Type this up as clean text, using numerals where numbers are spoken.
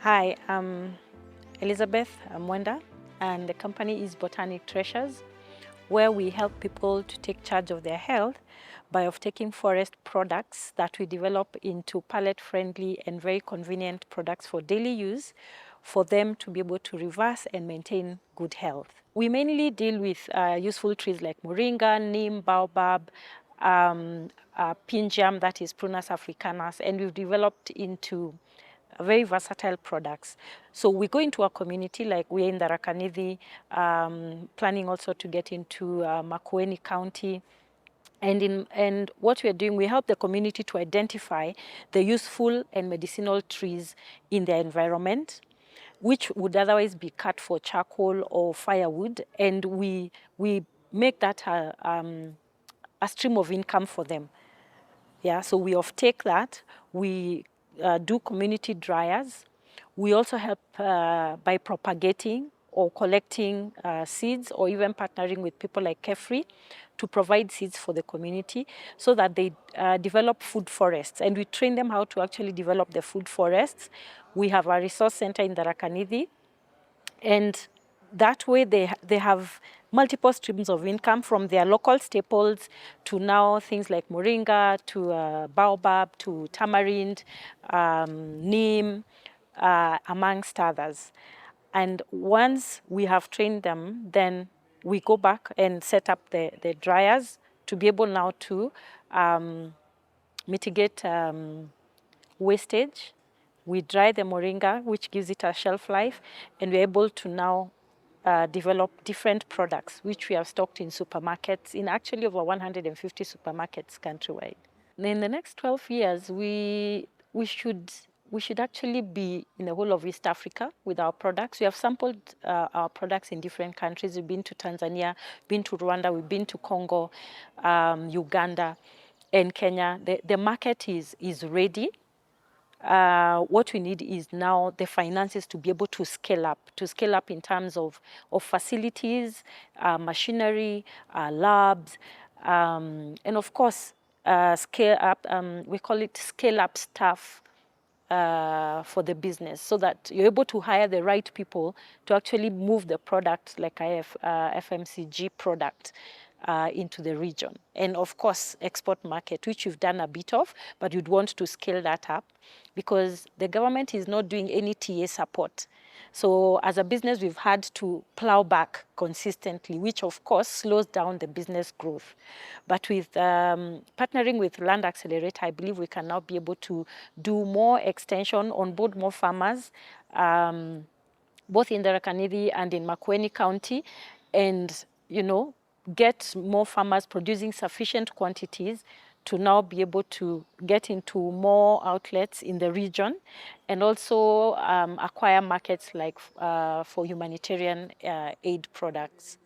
Hi, I'm Elizabeth Mwenda, and the company is Botanic Treasures, where we help people to take charge of their health by taking forest products that we develop into palate-friendly and very convenient products for daily use for them to be able to reverse and maintain good health. We mainly deal with useful trees like moringa, neem, baobab, pinjam, that is Prunus africanus, and we've developed into very versatile products. So we go into a community, like we're in the Rakanithi, planning also to get into Makueni County. And what we're doing, we help the community to identify the useful and medicinal trees in their environment, which would otherwise be cut for charcoal or firewood, and we make that a stream of income for them. Yeah, so we offtake that. We do community dryers. We also help by propagating or collecting seeds, or even partnering with people like Kefri to provide seeds for the community so that they develop food forests. And we train them how to actually develop the food forests. We have a resource center in the Rakanithi, and that way they have multiple streams of income, from their local staples to now things like moringa, to baobab, to tamarind, neem, amongst others. And once we have trained them, then we go back and set up the dryers to be able now to mitigate wastage. We dry the moringa, which gives it a shelf life, and we're able to now develop different products, which we have stocked in supermarkets, in actually over 150 supermarkets countrywide. In the next 12 years, we should actually be in the whole of East Africa with our products. We have sampled our products in different countries. We've been to Tanzania, been to Rwanda, we've been to Congo, Uganda, and Kenya. The market is ready. What we need is now the finances to be able to scale up in terms of facilities, machinery, labs, and of course, scale up, we call it scale up staff for the business, so that you're able to hire the right people to actually move the product, like FMCG product, into the region. And of course, export market, which we've done a bit of, but we'd want to scale that up because the government is not doing any TA support. So as a business, we've had to plow back consistently, which of course slows down the business growth. But with partnering with Land Accelerator, I believe we can now be able to do more extension, onboard more farmers, both in the Rakanithi and in Makueni County, and get more farmers producing sufficient quantities to now be able to get into more outlets in the region, and also acquire markets like for humanitarian aid products.